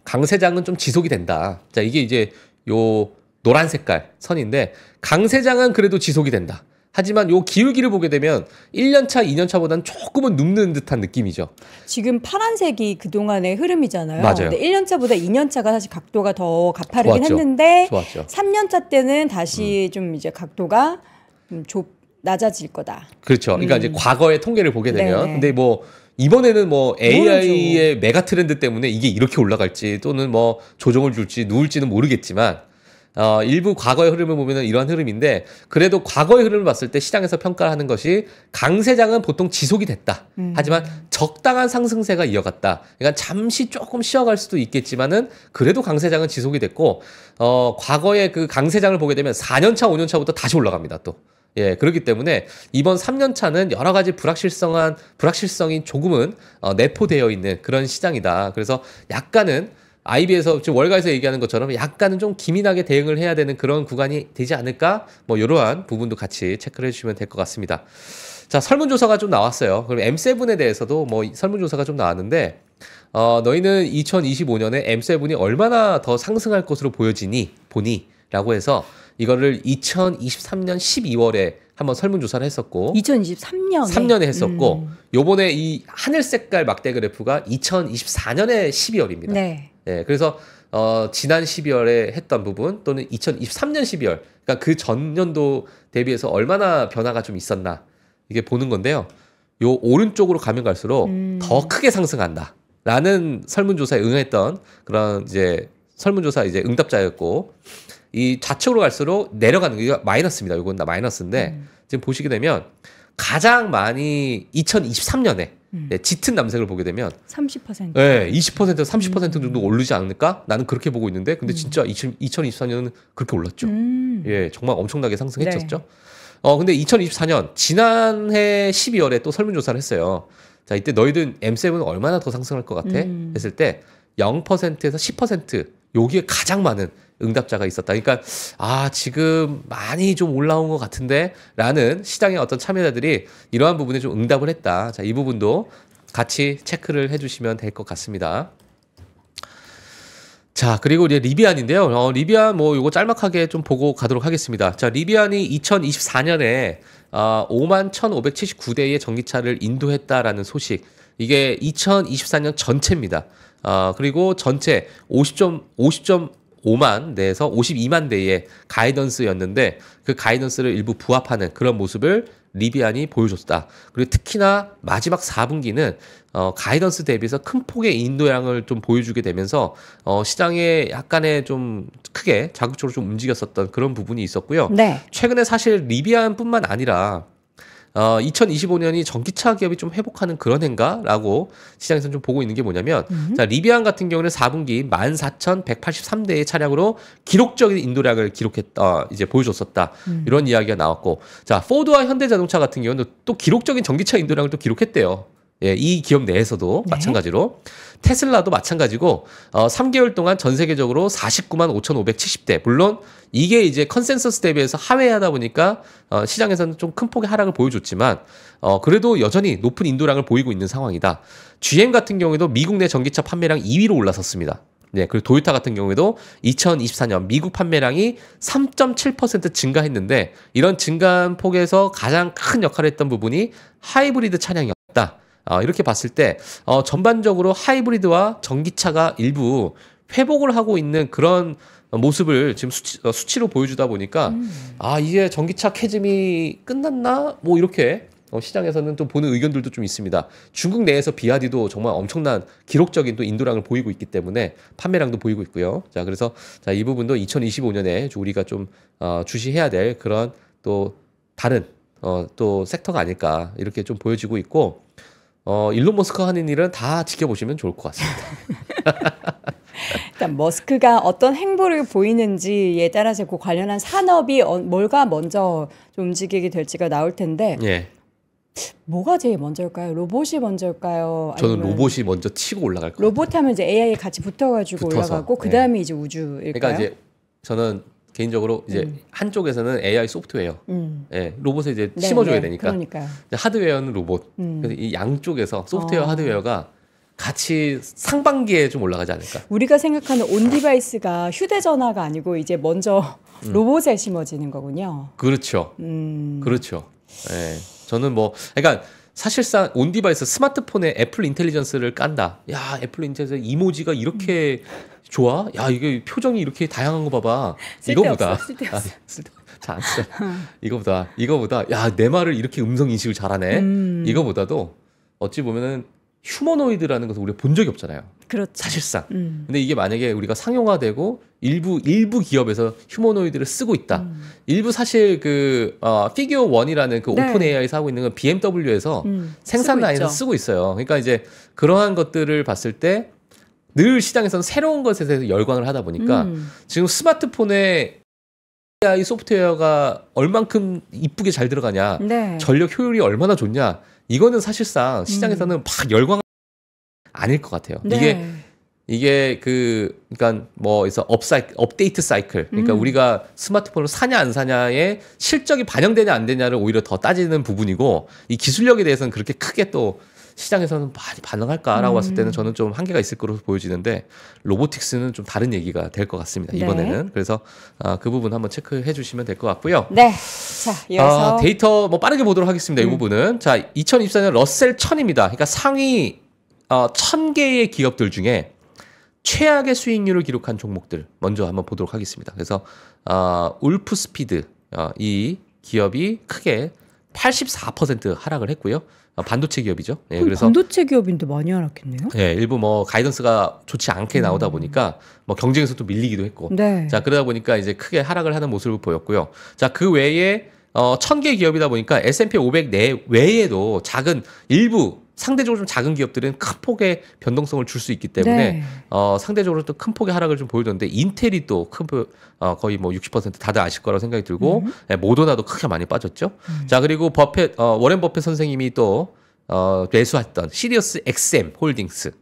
강세장은 좀 지속이 된다. 자, 이게 이제 요 노란 색깔 선인데 강세장은 그래도 지속이 된다. 하지만 요 기울기를 보게 되면 1년차, 2년차보다는 조금은 눕는 듯한 느낌이죠. 지금 파란색이 그동안의 흐름이잖아요. 맞아요. 근데 1년차보다 2년차가 사실 각도가 더 가파르긴 좋았죠. 했는데 좋았죠. 3년차 때는 다시 좀 이제 각도가 낮아질 거다. 그렇죠. 그러니까 이제 과거의 통계를 보게 되면 네네. 근데 뭐 이번에는 뭐 AI의 메가 트렌드 때문에 이게 이렇게 올라갈지 또는 뭐 조정을 줄지 누울지는 모르겠지만 일부 과거의 흐름을 보면은 이러한 흐름인데 그래도 과거의 흐름을 봤을 때 시장에서 평가를 하는 것이 강세장은 보통 지속이 됐다. 하지만 적당한 상승세가 이어갔다. 그러니까 잠시 조금 쉬어갈 수도 있겠지만은 그래도 강세장은 지속이 됐고 과거의 그 강세장을 보게 되면 4년차, 5년차부터 다시 올라갑니다. 또. 예, 그렇기 때문에 이번 3년차는 여러 가지 불확실성이 조금은 내포되어 있는 그런 시장이다. 그래서 약간은 IB에서 지금 월가에서 얘기하는 것처럼 약간은 좀 기민하게 대응을 해야 되는 그런 구간이 되지 않을까? 뭐 이러한 부분도 같이 체크를 해주시면 될 것 같습니다. 자, 설문조사가 좀 나왔어요. 그럼 M7에 대해서도 뭐 설문조사가 좀 나왔는데 너희는 2025년에 M7이 얼마나 더 상승할 것으로 보니? 라고 해서 이거를 2023년 12월에 한번 설문조사를 했었고 2023년에 했었고 요번에 이 하늘 색깔 막대 그래프가 2024년의 12월입니다. 네. 네, 그래서 지난 12월에 했던 부분 또는 2023년 12월 그러니까 그 전년도 대비해서 얼마나 변화가 좀 있었나 이게 보는 건데요. 요 오른쪽으로 가면 갈수록 더 크게 상승한다라는 설문조사에 응했던 그런 이제 설문조사 이제 응답자였고 이 좌측으로 갈수록 내려가는 게 마이너스입니다. 이건 다 마이너스인데 지금 보시게 되면 가장 많이 2023년에 짙은 남색을 보게 되면 30%. 네, 20%에서 30% 정도 오르지 않을까? 나는 그렇게 보고 있는데 근데 진짜 2024년은 그렇게 올랐죠. 예, 정말 엄청나게 상승했었죠. 네. 근데 2024년 지난해 12월에 또 설문조사를 했어요. 자, 이때 너희들 M7은 얼마나 더 상승할 것 같아? 했을 때 0%에서 10% 여기에 가장 많은 응답자가 있었다. 그러니까 지금 많이 좀 올라온 것 같은데 라는 시장의 어떤 참여자들이 이러한 부분에 좀 응답을 했다. 자, 이 부분도 같이 체크를 해주시면 될 것 같습니다. 자, 그리고 이제 리비안인데요. 리비안 뭐 요거 짤막하게 좀 보고 가도록 하겠습니다. 자, 리비안이 2024년에 51,579대의 전기차를 인도했다라는 소식. 이게 2024년 전체입니다. 그리고 전체 50.5만 대에서 52만 대의 가이던스였는데 그 가이던스를 일부 부합하는 그런 모습을 리비안이 보여줬다. 그리고 특히나 마지막 4분기는 가이던스 대비해서 큰 폭의 인도량을 좀 보여주게 되면서 시장에 약간의 좀 크게 자극적으로 좀 움직였었던 그런 부분이 있었고요. 네. 최근에 사실 리비안뿐만 아니라 2025년이 전기차 기업이 좀 회복하는 그런 해인가라고 시장에서는 좀 보고 있는 게 뭐냐면 자, 리비안 같은 경우는 4분기 14,183대의 차량으로 기록적인 인도량을 이제 보여줬었다. 이런 이야기가 나왔고, 자, 포드와 현대자동차 같은 경우는 또 기록적인 전기차 인도량을 또 기록했대요. 예, 이 기업 내에서도 네. 마찬가지로 테슬라도 마찬가지고 3개월 동안 전 세계적으로 49만 5,570대. 물론 이게 이제 컨센서스 대비해서 하회하다 보니까 시장에서는 좀 큰 폭의 하락을 보여줬지만 그래도 여전히 높은 인도량을 보이고 있는 상황이다. GM 같은 경우에도 미국 내 전기차 판매량 2위로 올라섰습니다. 네, 그리고 도요타 같은 경우에도 2024년 미국 판매량이 3.7% 증가했는데 이런 증가한 폭에서 가장 큰 역할을 했던 부분이 하이브리드 차량이었다. 이렇게 봤을 때 전반적으로 하이브리드와 전기차가 일부 회복을 하고 있는 그런 모습을 지금 수치로 보여주다 보니까 이제 전기차 캐즘이 끝났나? 뭐 이렇게 시장에서는 또 보는 의견들도 좀 있습니다. 중국 내에서 비아디도 정말 엄청난 기록적인 또 인도량을 보이고 있기 때문에 판매량도 보이고 있고요. 자, 그래서 자, 이 부분도 2025년에 우리가 좀 주시해야 될 그런 또 다른 또 섹터가 아닐까 이렇게 좀 보여지고 있고, 일론 머스크가 하는 일은 다 지켜보시면 좋을 것 같습니다. 일단 머스크가 어떤 행보를 보이는지에 따라서 그 관련한 산업이 뭘가 먼저 좀 움직이게 될지가 나올 텐데 예. 뭐가 제일 먼저일까요? 로봇이 먼저일까요? 저는 로봇이 먼저 치고 올라갈 것 같아요. 로봇 하면 이제 AI 같이 붙어가지고 올라가고 그 다음에 이제 우주일까요? 그러니까 이제 저는 개인적으로 이제 한쪽에서는 AI 소프트웨어, 예, 로봇에 이제 심어줘야 되니까. 그러니까요. 하드웨어는 로봇. 그래서 이 양쪽에서 소프트웨어, 하드웨어가 같이 상반기에 좀 올라가지 않을까. 우리가 생각하는 온 디바이스가 휴대전화가 아니고 이제 먼저 로봇에 심어지는 거군요. 그렇죠. 그렇죠. 예, 저는 그러니까 사실상 온 디바이스 스마트폰에 애플 인텔리전스를 깐다. 야, 애플 인텔리전스 이모지가 이렇게 좋아? 야, 이게 표정이 이렇게 다양한 거 봐봐. 이거보다 잘 안 써. 이거보다 야, 내 말을 이렇게 음성 인식을 잘하네. 이거보다도 어찌 보면은 휴머노이드라는 것을 우리가 본 적이 없잖아요. 그렇죠. 사실상. 근데 이게 만약에 우리가 상용화되고 일부 기업에서 휴머노이드를 쓰고 있다. 일부 사실 피규어 원이라는 그 오픈 AI에서 하고 있는 건 BMW에서 생산 라인에서 쓰고 있어요. 그러니까 이제 그러한 것들을 봤을 때 늘 시장에서는 새로운 것에 대해서 열광을 하다 보니까 지금 스마트폰에 AI 소프트웨어가 얼만큼 이쁘게 잘 들어가냐, 전력 효율이 얼마나 좋냐, 이거는 사실상 시장에서는 막 열광 아닐 것 같아요. 이게 그러니까 그래서 업데이트 사이클, 그러니까 우리가 스마트폰을 사냐 안 사냐에 실적이 반영되냐 안 되냐를 오히려 더 따지는 부분이고, 이 기술력에 대해서는 그렇게 크게 또 시장에서는 많이 반응할까라고 봤을 때는 저는 좀 한계가 있을 거로 보여지는데, 로보틱스는 좀 다른 얘기가 될 것 같습니다. 이번에는. 그래서 그 부분 한번 체크해 주시면 될 것 같고요. 네. 자, 이어서 데이터 빠르게 보도록 하겠습니다. 이 부분은. 자, 2024년 러셀 1000입니다. 그러니까 상위 1000개의 기업들 중에 최악의 수익률을 기록한 종목들 먼저 한번 보도록 하겠습니다. 그래서 울프 스피드 이 기업이 크게 84% 하락을 했고요. 반도체 기업이죠. 예, 그래서 반도체 기업인데 많이 하락했네요. 예, 일부 가이던스가 좋지 않게 나오다 보니까 경쟁에서 또 밀리기도 했고. 자, 그러다 보니까 이제 크게 하락을 하는 모습을 보였고요. 자, 그 외에 1000개 기업이다 보니까 S&P 500 외에도 작은 일부 상대적으로 좀 작은 기업들은 큰 폭의 변동성을 줄 수 있기 때문에 상대적으로 또 큰 폭의 하락을 좀 보여줬는데, 인텔이 또 거의 60% 다들 아실 거라고 생각이 들고, 모더나도 크게 많이 빠졌죠. 자, 그리고 워렌 버핏 선생님이 또 매수했던 시리어스 XM 홀딩스,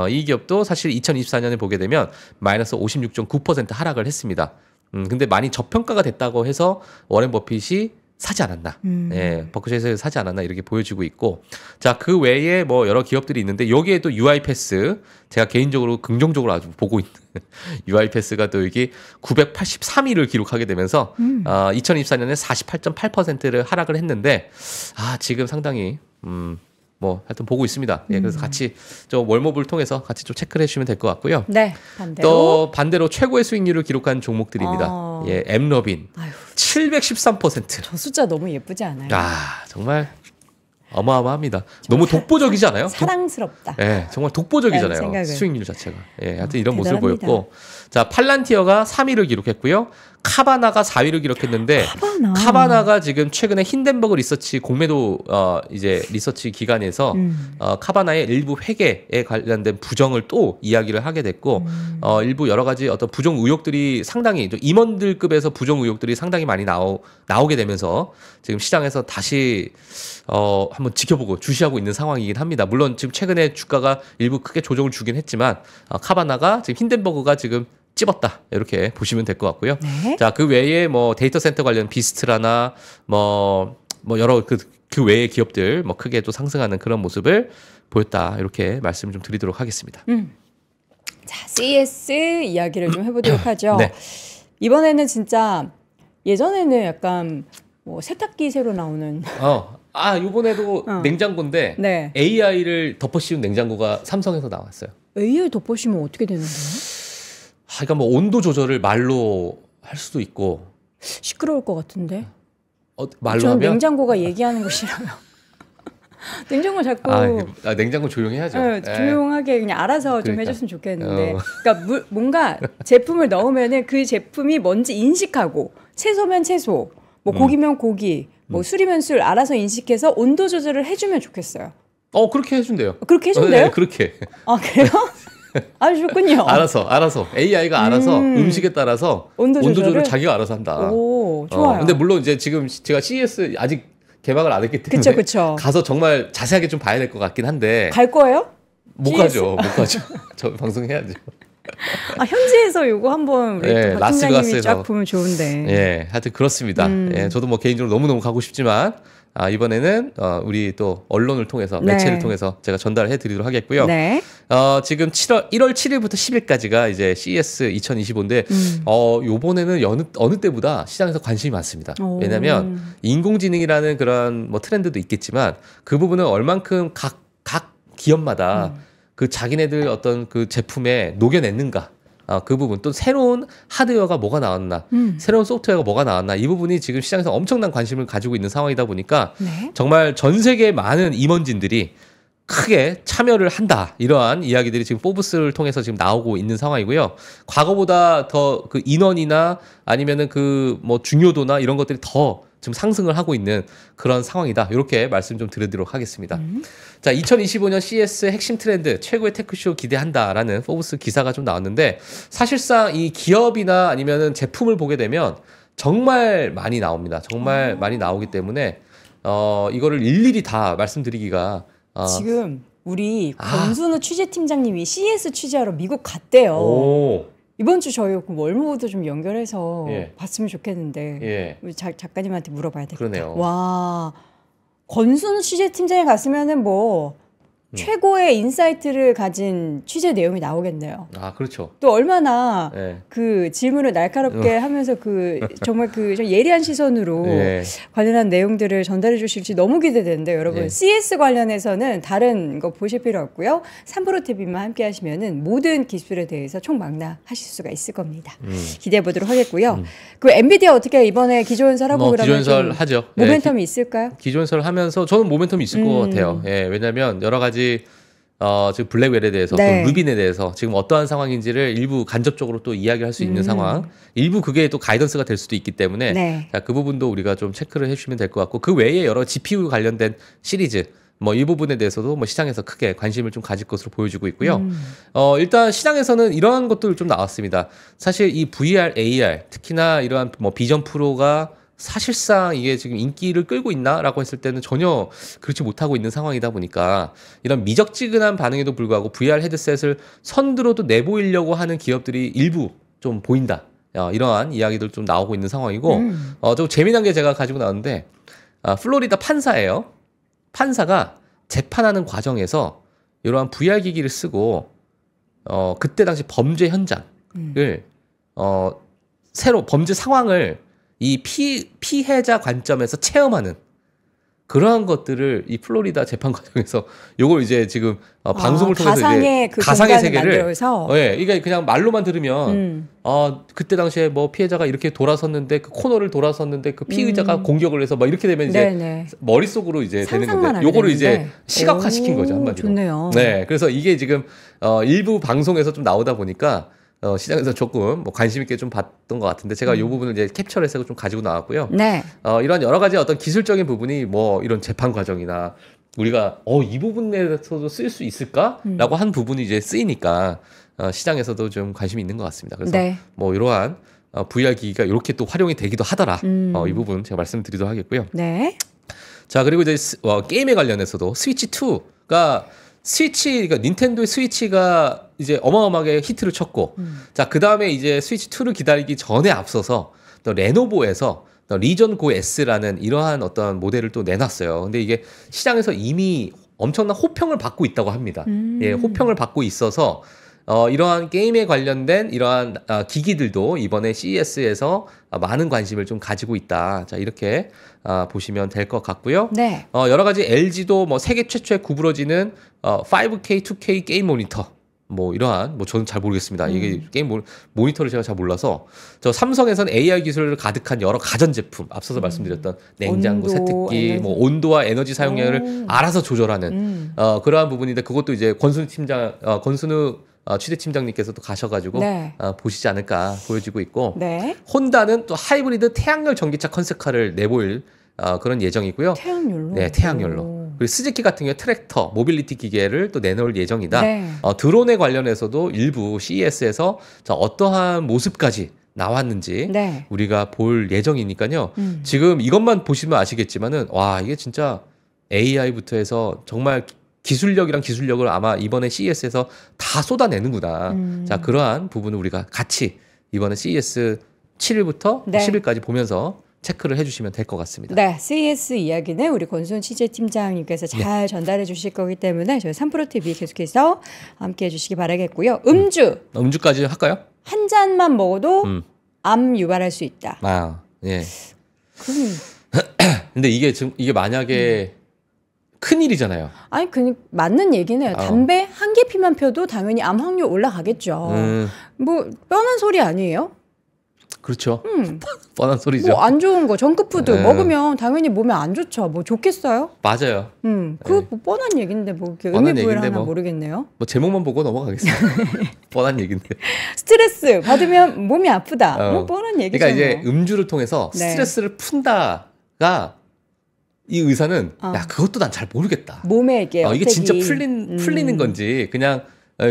이 기업도 사실 2024년에 보게 되면 마이너스 56.9% 하락을 했습니다. 근데 많이 저평가가 됐다고 해서 워렌 버핏이 사지 않았나. 예, 버크셔에서 사지 않았나 이렇게 보여지고 있고. 자, 그 외에 뭐 여러 기업들이 있는데 여기에 또 UiPath 제가 개인적으로 긍정적으로 아주 보고 있는 UiPath가 또 여기 983위를 기록하게 되면서 2024년에 48.8%를 하락을 했는데 지금 상당히 뭐 하여튼 보고 있습니다. 예, 그래서 같이 좀 월모브를 통해서 같이 좀 체크를 해주시면 될 것 같고요. 네, 반대로. 또 반대로 최고의 수익률을 기록한 종목들입니다. 예, 엠러빈 713%. 저 숫자 너무 예쁘지 않아요? 정말 어마어마합니다. 너무 독보적이지 않아요? 사랑스럽다. 예, 정말 독보적이잖아요. 수익률 자체가. 예, 하여튼 이런 모습을 대단합니다. 보였고, 자 팔란티어가 3위를 기록했고요. 카바나가 4위를 기록했는데 카바나가 지금 최근에 힌덴버그 리서치 공매도 이제 리서치 기관에서 카바나의 일부 회계에 관련된 부정을 또 이야기를 하게 됐고 일부 여러 가지 어떤 부정 의혹들이 상당히 임원들급에서 부정 의혹들이 상당히 많이 나오게 되면서 지금 시장에서 다시 한번 지켜보고 주시하고 있는 상황이긴 합니다. 물론 지금 최근에 주가가 일부 크게 조정을 주긴 했지만 카바나가 지금 힌덴버그가 지금 찝었다 이렇게 보시면 될 것 같고요. 네. 자, 그 외에 뭐 데이터 센터 관련 비스트라나 뭐 여러 그 외의 기업들 뭐 크게 또 상승하는 그런 모습을 보였다 이렇게 말씀을 좀 드리도록 하겠습니다. 자, CS 이야기를 좀 해보도록 하죠. 네. 이번에는 진짜 예전에는 약간 뭐 세탁기 새로 나오는 이번에도 냉장고인데 네. AI를 덮어씌운 냉장고가 삼성에서 나왔어요. AI 덮어씌우면 어떻게 되는 거예요? 그러니까 뭐 온도 조절을 말로 할 수도 있고 시끄러울 것 같은데. 말로 저는 하면 냉장고가 얘기하는 거 싫어요. 냉장고 자꾸 냉장고 조용해야죠. 조용하게 그냥 알아서 좀 그러니까. 해줬으면 좋겠는데. 그러니까 뭔가 제품을 넣으면은 그 제품이 뭔지 인식하고 채소면 채소, 뭐 고기면 고기, 뭐 술이면 술 알아서 인식해서 온도 조절을 해주면 좋겠어요. 그렇게 해준대요. 그렇게 해준대요? 네, 그렇게. 그래요? 아주 좋군요. 알아서 AI가 알아서 음식에 따라서 온도 조절을 자기가 알아서 한다. 오, 좋아요. 근데 물론 이제 지금 제가 CES 아직 개막을 안 했기 때문에 그쵸. 가서 정말 자세하게 좀 봐야 될 것 같긴 한데 갈 거예요? 못 가죠. 저 방송해야죠. 현지에서 요거 한번 우리 또 박 팀장님이 쫙 보면 좋은데. 예, 하여튼 그렇습니다. 예, 저도 뭐 개인적으로 너무너무 가고 싶지만 이번에는 우리 또 언론을 통해서 매체를 통해서 제가 전달해 드리도록 하겠고요. 네. 지금 1월 7일부터 10일까지가 이제 CES 2025인데 요번에는 어느 때보다 시장에서 관심이 많습니다. 왜냐하면 인공지능이라는 그런 뭐 트렌드도 있겠지만 그 부분은 얼만큼 각 기업마다 그 자기네들 어떤 그 제품에 녹여냈는가. 그 부분 또 새로운 하드웨어가 뭐가 나왔나 새로운 소프트웨어가 뭐가 나왔나 이 부분이 지금 시장에서 엄청난 관심을 가지고 있는 상황이다 보니까 정말 전 세계 많은 임원진들이 크게 참여를 한다 이러한 이야기들이 지금 포브스를 통해서 지금 나오고 있는 상황이고요. 과거보다 더 그 인원이나 아니면은 그 뭐 중요도나 이런 것들이 더 지금 상승을 하고 있는 그런 상황이다. 이렇게 말씀 좀 드리도록 하겠습니다. 자, 2025년 CES 핵심 트렌드 최고의 테크쇼 기대한다라는 포브스 기사가 좀 나왔는데 사실상 이 기업이나 아니면은 제품을 보게 되면 정말 많이 나옵니다. 정말 많이 나오기 때문에 이거를 일일이 다 말씀드리기가 지금 우리 권순우 취재팀장님이 CES 취재하러 미국 갔대요. 오. 이번 주 저희 월모도 좀 연결해서 예. 봤으면 좋겠는데 예. 우리 작가님한테 물어봐야 되겠다. 그러네요. 와, 권순우 취재팀장이 갔으면은 뭐 최고의 인사이트를 가진 취재 내용이 나오겠네요. 그렇죠. 또 얼마나 예. 그 질문을 날카롭게 하면서 정말 좀 예리한 시선으로 예. 관련한 내용들을 전달해 주실지 너무 기대되는데 여러분 예. CS 관련해서는 다른 거 보실 필요 없고요. 3프로 TV만 함께 하시면은 모든 기술에 대해서 총망라하실 수가 있을 겁니다. 기대해 보도록 하겠고요. 그 엔비디아 어떻게 이번에 기조연설 하고 그러면 기조연설 하죠. 모멘텀이 있을까요? 기조연설을 하면서 저는 모멘텀이 있을 것 같아요. 예, 왜냐하면 여러 가지 지금 블랙웰에 대해서 또 루빈에 대해서 지금 어떠한 상황인지를 일부 간접적으로 또 이야기할 수 있는 상황, 일부 그게 또 가이던스가 될 수도 있기 때문에 자, 그 부분도 우리가 좀 체크를 해주시면 될 것 같고 그 외에 여러 GPU 관련된 시리즈 뭐 이 부분에 대해서도 뭐 시장에서 크게 관심을 좀 가질 것으로 보여지고 있고요. 일단 시장에서는 이러한 것들 좀 나왔습니다. 사실 이 VR, AR 특히나 이러한 뭐 비전 프로가 사실상 이게 지금 인기를 끌고 있나라고 했을 때는 전혀 그렇지 못하고 있는 상황이다 보니까 이런 미적지근한 반응에도 불구하고 VR 헤드셋을 선두로도 내보이려고 하는 기업들이 일부 좀 보인다. 이러한 이야기들 좀 나오고 있는 상황이고 좀 재미난 게 제가 가지고 나왔는데 플로리다 판사예요. 판사가 재판하는 과정에서 이러한 VR 기기를 쓰고 그때 당시 범죄 현장을 새로 범죄 상황을 이 피해자 관점에서 체험하는 그러한 것들을 이 플로리다 재판 과정에서 요걸 이제 지금 방송을 통해서 가상의 이제 그 가상의 세계를 만들어서 이게 그냥 말로만 들으면 그때 당시에 뭐 피해자가 이렇게 돌아섰는데 그 코너를 돌아섰는데 그 피의자가 공격을 해서 막 이렇게 되면 이제 네네. 머릿속으로 이제 되는 건데 하게 요거를 되는데. 이제 시각화시킨 거죠, 한마디로. 좋네요. 네. 그래서 이게 지금 일부 방송에서 좀 나오다 보니까 시장에서 조금 뭐 관심 있게 좀 봤던 것 같은데 제가 이 부분을 이제 캡처를 해서 좀 가지고 나왔고요. 네. 이런 여러 가지 어떤 기술적인 부분이 뭐 이런 재판 과정이나 우리가 이 부분에서도 쓸 수 있을까라고 한 부분이 이제 쓰이니까 시장에서도 좀 관심이 있는 것 같습니다. 그래서 네. 뭐 이러한 VR 기기가 이렇게 또 활용이 되기도 하더라. 이 부분 제가 말씀드리도록 하겠고요. 네. 자, 그리고 이제 게임에 관련해서도 스위치 2가 그러니까 닌텐도의 스위치가 이제 어마어마하게 히트를 쳤고, 자, 그 다음에 이제 스위치 2를 기다리기 전에 앞서서 또 레노버에서 리전 고 S라는 이러한 어떤 모델을 또 내놨어요. 근데 이게 시장에서 이미 엄청난 호평을 받고 있다고 합니다. 예, 호평을 받고 있어서 이러한 게임에 관련된 이러한 기기들도 이번에 CES에서 많은 관심을 좀 가지고 있다. 자, 이렇게 보시면 될 것 같고요. 네. 여러 가지 LG도 뭐 세계 최초의 구부러지는 5K, 2K 게임 모니터. 뭐 이러한 뭐 저는 잘 모르겠습니다. 이게 게임 모니터를 제가 잘 몰라서 저 삼성에서는 AI 기술을 가득한 여러 가전 제품 앞서서 말씀드렸던 냉장고, 온도, 세특기, 에너지. 뭐 온도와 에너지 사용량을 알아서 조절하는 그러한 부분인데 그것도 이제 권순우 취재 팀장님께서도 가셔가지고 네. 보시지 않을까 보여지고 있고 네. 혼다는 또 하이브리드 태양열 전기차 컨셉카를 내보일 그런 예정이고요. 태양열로. 네, 태양열로. 그리고 스즈키 같은 경우에 트랙터, 모빌리티 기계를 또 내놓을 예정이다. 네. 드론에 관련해서도 일부 CES에서 어떠한 모습까지 나왔는지 네. 우리가 볼 예정이니까요. 지금 이것만 보시면 아시겠지만은 와, 이게 진짜 AI부터 해서 정말 기술력이랑 기술력을 아마 이번에 CES에서 다 쏟아내는구나. 자, 그러한 부분을 우리가 같이 이번에 CES 7일부터 네. 10일까지 보면서 체크를 해주시면 될 것 같습니다. 네, CES 이야기는 우리 권순 취재팀장님께서 잘 전달해 주실 거기 때문에 저희 3프로TV 계속해서 함께 해주시기 바라겠고요. 음주까지 할까요? 한 잔만 먹어도 암 유발할 수 있다. 예. 그럼 근데 이게 지금 이게 만약에 큰 일이잖아요. 아니 맞는 얘기네요. 담배 한 개 피만 펴도 당연히 암 확률 올라가겠죠. 뭐 뻔한 소리 아니에요? 그렇죠. 뻔한 소리죠. 뭐 안 좋은 거 정크푸드 네. 먹으면 당연히 몸에 안 좋죠. 뭐 좋겠어요? 맞아요. 그 뭐 뻔한 얘기인데 뭐 이렇게 뻔한 의미 부여를 얘기인데 하나 뭐. 모르겠네요. 뭐 제목만 보고 넘어가겠습니다. 뻔한 얘기인데. 스트레스 받으면 몸이 아프다. 뭐 뻔한 얘기죠. 그러니까 이제 뭐. 음주를 통해서 네. 스트레스를 푼다가 이 의사는 야, 그것도 난 잘 모르겠다. 몸에 이게 이게 진짜 풀리는 건지 그냥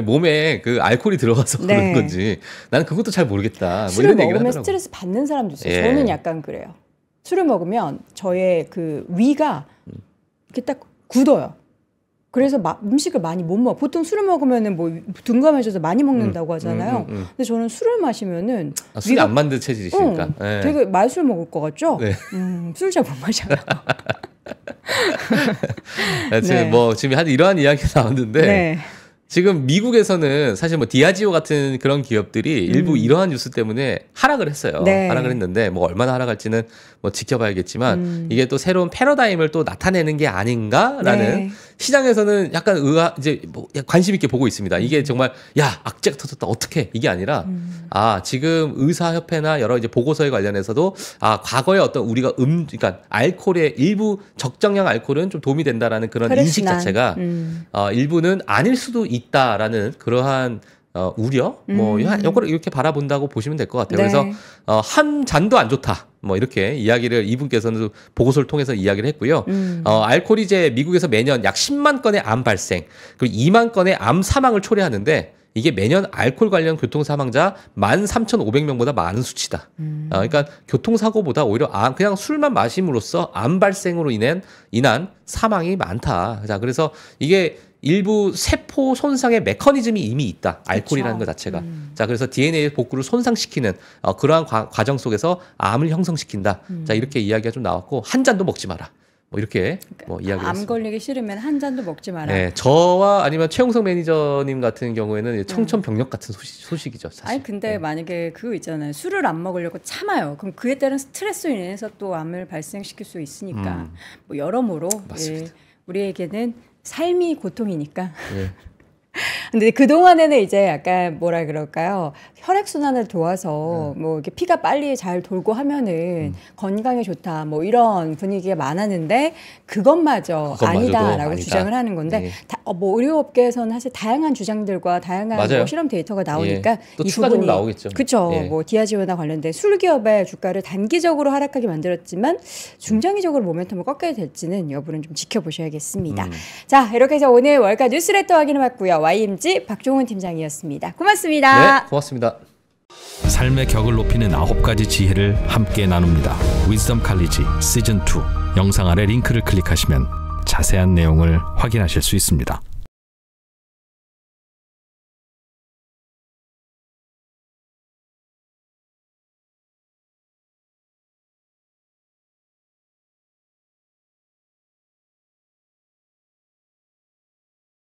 몸에 그 알코올이 들어가서 네. 그런 건지 나는 그것도 잘 모르겠다. 뭐 술을 이런 얘기를 먹으면 하더라고. 스트레스 받는 사람도 있어요. 예. 저는 약간 그래요. 술을 먹으면 저의 그 위가 이렇게 딱 굳어요. 그래서 음식을 많이 못 먹어. 보통 술을 먹으면은 뭐 둔감해져서 많이 먹는다고 하잖아요. 근데 저는 술을 마시면은 술이 안 만든 체질이시니까. 예. 되게 말술 먹을 것 같죠? 네. 술 잘 못 마셔요. 네. 뭐 지금 한 이러한 이야기가 나왔는데 네. 지금 미국에서는 사실 뭐 디아지오 같은 그런 기업들이 일부 이러한 뉴스 때문에 하락을 했어요. 네. 하락을 했는데 뭐 얼마나 하락할지는 뭐 지켜봐야겠지만 이게 또 새로운 패러다임을 또 나타내는 게 아닌가라는 네. 시장에서는 약간 이제 뭐 관심 있게 보고 있습니다. 이게 정말 야, 악재가 터졌다 어떻게 이게 아니라 지금 의사협회나 여러 이제 보고서에 관련해서도 과거에 어떤 우리가 그러니까 알코올의 일부 적정량 알코올은 좀 도움이 된다라는 그런 인식 혈액순환. 자체가 일부는 아닐 수도 있다라는 그러한 우려 뭐 이거를 이렇게 바라본다고 보시면 될 것 같아요. 네. 그래서 한 잔도 안 좋다. 뭐 이렇게 이야기를 이분께서는 보고서를 통해서 이야기를 했고요. 알코올이 이제 미국에서 매년 약 10만 건의 암 발생 그리고 2만 건의 암 사망을 초래하는데 이게 매년 알코올 관련 교통 사망자 13,500명보다 많은 수치다. 그러니까 교통사고보다 오히려 그냥 술만 마심으로써 암 발생으로 인한 사망이 많다. 자, 그래서 이게 일부 세포 손상의 메커니즘이 이미 있다. 알코올이라는 것 자체가. 자, 그래서 DNA 복구를 손상시키는 그러한 과정 속에서 암을 형성시킨다. 자, 이렇게 이야기가 좀 나왔고 한 잔도 먹지 마라. 뭐 이렇게 뭐 이야기를 암 했습니다. 걸리기 싫으면 한 잔도 먹지 마라. 네, 저와 아니면 최용석 매니저님 같은 경우에는 청천벽력 같은 소식이죠. 사실. 아니 근데 만약에 그거 있잖아요. 술을 안 먹으려고 참아요. 그럼 그에 따른 스트레스로 인해서 또 암을 발생시킬 수 있으니까 뭐 여러모로 우리에게는 삶이 고통이니까. 근데 그동안에는 이제 약간 뭐라 그럴까요? 혈액순환을 도와서 뭐 이렇게 피가 빨리 잘 돌고 하면은 건강에 좋다 뭐 이런 분위기가 많았는데 그것마저 아니다라고 주장을 하는 건데 뭐 의료업계에서는 사실 다양한 주장들과 다양한 뭐 실험 데이터가 나오니까 또 추가적으로 나오겠죠. 그렇죠. 뭐 디아지오나 관련된 술 기업의 주가를 단기적으로 하락하게 만들었지만 중장기적으로 모멘텀을 꺾게 될지는 여부는 좀 지켜보셔야겠습니다. 자, 이렇게 해서 오늘 월가 뉴스레터 확인해 봤고요. YMG 박종훈 팀장이었습니다. 고맙습니다. 네, 고맙습니다. 삶의 격을 높이는 9가지 지혜를 함께 나눕니다. 위즈덤 칼리지 시즌 2 영상 아래 링크를 클릭하시면 자세한 내용을 확인하실 수 있습니다.